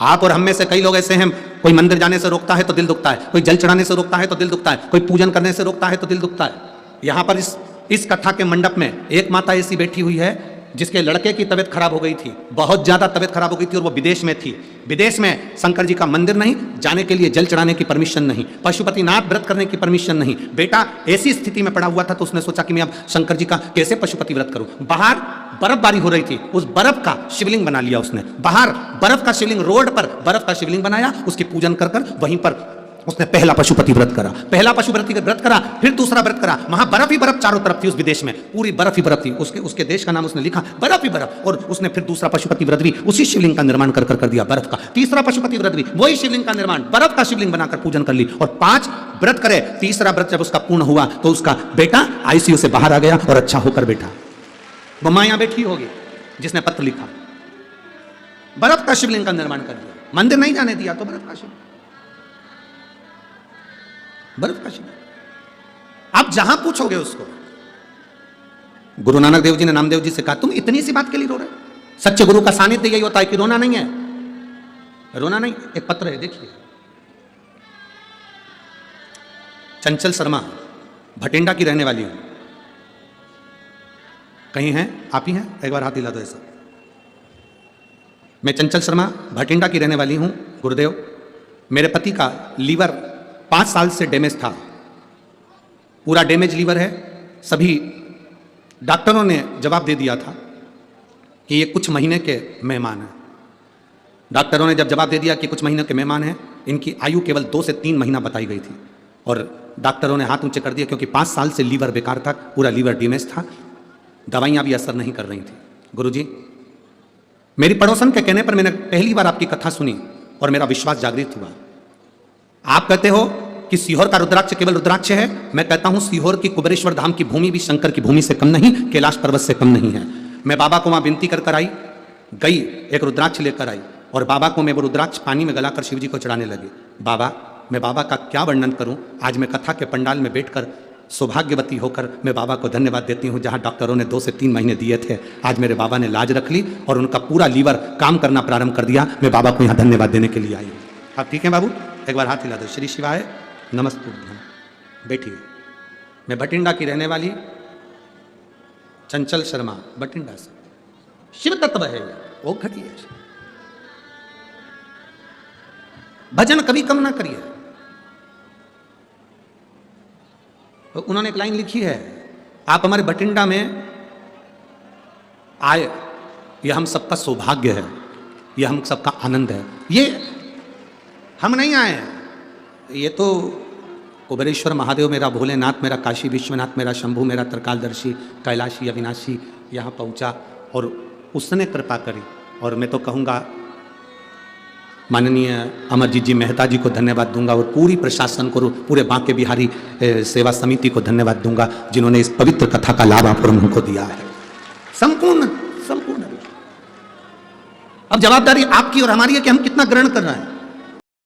आप और हम में से कई लोग ऐसे हैं, कोई मंदिर जाने से रोकता है तो दिल दुखता है, कोई जल चढ़ाने से रोकता है तो दिल दुखता है, कोई पूजन करने से रोकता है तो दिल दुखता है। यहाँ पर इस कथा के मंडप में एक माता ऐसी बैठी हुई है जिसके लड़के की तबीयत खराब हो गई थी, बहुत ज्यादा तबीयत खराब हो गई थी और वो विदेश में थी। विदेश में शंकर जी का मंदिर नहीं, जाने के लिए जल चढ़ाने की परमिशन नहीं, पशुपतिनाथ व्रत करने की परमिशन नहीं। बेटा ऐसी स्थिति में पड़ा हुआ था तो उसने सोचा कि मैं अब शंकर जी का कैसे पशुपति व्रत करूं। बाहर बर्फबारी हो रही थी, उस बर्फ का शिवलिंग बना लिया उसने। बाहर बर्फ का शिवलिंग, रोड पर बर्फ का शिवलिंग बनाया, उसकी पूजन कर कर वहीं पर उसने पहला पशुपति व्रत करा। पहला पशुपति व्रत करा, फिर दूसरा व्रत करा। वहां बर्फ ही बर्फ चारों तरफ थी, उस विदेश में पूरी बर्फ ही बर्फ थी। उसके देश का नाम उसने लिखा बर्फ ही बर्फ। और उसने फिर दूसरा पशुपति व्रत भी उसी शिवलिंग का निर्माण कर दिया, बर्फ का। तीसरा पशुपति व्रत भी वही शिवलिंग का निर्माण, बर्फ का शिवलिंग बनाकर पूजन कर ली। और 5 व्रत करे। तीसरा व्रत जब उसका पूर्ण हुआ तो उसका बेटा आईसीयू से बाहर आ गया और अच्छा होकर बैठा। वो मां यहां बैठी होगी जिसने पत्र लिखा, बर्फ का शिवलिंग का निर्माण कर दिया, मंदिर नहीं जाने दिया तो बर्फ का शिवलिंग, बर्फ का शिवलिंग। आप जहां पूछोगे उसको, गुरु नानक देव जी ने नामदेव जी से कहा, तुम इतनी सी बात के लिए रो रहे हो? सच्चे गुरु का सानिध्य यही होता है कि रोना नहीं है, रोना नहीं। एक पत्र है, देखिए। चंचल शर्मा, भटिंडा की रहने वाली हूं। कहीं हैं? आप ही हैं? एक बार हाथ हिला दो ऐसा। मैं चंचल शर्मा, भटिंडा की रहने वाली हूं। गुरुदेव, मेरे पति का लीवर 5 साल से डैमेज था, पूरा डैमेज लीवर है। सभी डॉक्टरों ने जवाब दे दिया था कि ये कुछ महीने के मेहमान हैं। डॉक्टरों ने जब जवाब दे दिया कि कुछ महीने के मेहमान हैं, इनकी आयु केवल 2 से 3 महीना बताई गई थी। और डॉक्टरों ने हाथ ऊंचे कर दिया क्योंकि 5 साल से लीवर बेकार था, पूरा लीवर डैमेज था, दवाइयां भी असर नहीं कर रही थी। गुरुजी, मेरी पड़ोसन के कहने पर मैंने पहली बार आपकी कथा सुनी और मेरा विश्वास जागृत हुआ। आप कहते हो कि सीहोर का रुद्राक्ष केवल रुद्राक्ष है, मैं कहता हूं सीहोर की कुबेरेश्वर धाम की भूमि भी शंकर की भूमि से कम नहीं, कैलाश पर्वत से कम नहीं है। मैं बाबा को वहां विनती कर आई, गई, एक रुद्राक्ष लेकर आई और बाबा को मैं वो रुद्राक्ष पानी में गलाकर शिव जी को चढ़ाने लगी। बाबा, मैं बाबा का क्या वर्णन करूं। आज मैं कथा के पंडाल में बैठकर सौभाग्यवती होकर मैं बाबा को धन्यवाद देती हूं। जहां डॉक्टरों ने 2 से 3 महीने दिए थे, आज मेरे बाबा ने लाज रख ली और उनका पूरा लीवर काम करना प्रारंभ कर दिया। मैं बाबा को यहां धन्यवाद देने के लिए आई हूं। आप ठीक हैं बाबू? एक बार हाथ हिला दो। श्री शिवाय नमस्तुभ्यम। बैठिए। मैं भटिंडा की रहने वाली चंचल शर्मा, भटिंडा से। शिव तत्व है वो, घटिया भजन कभी कम ना करिए। तो उन्होंने एक लाइन लिखी है, आप हमारे भटिंडा में आए, यह हम सबका सौभाग्य है, यह हम सबका आनंद है। ये हम नहीं आए हैं, ये तो कुबेरेश्वर महादेव मेरा, भोलेनाथ मेरा, काशी विश्वनाथ मेरा, शंभू मेरा, त्रिकालदर्शी, कैलाशी अविनाशी यहाँ पहुँचा और उसने कृपा करी। और मैं तो कहूँगा माननीय अमरजीत जी मेहता जी को धन्यवाद दूंगा और पूरी प्रशासन को, पूरे बांके बिहारी सेवा समिति को धन्यवाद दूंगा जिन्होंने इस पवित्र कथा का लाभ आप उनको दिया है। संपूर्ण। अब जवाबदारी आपकी और हमारी है कि हम कितना ग्रहण कर रहे हैं।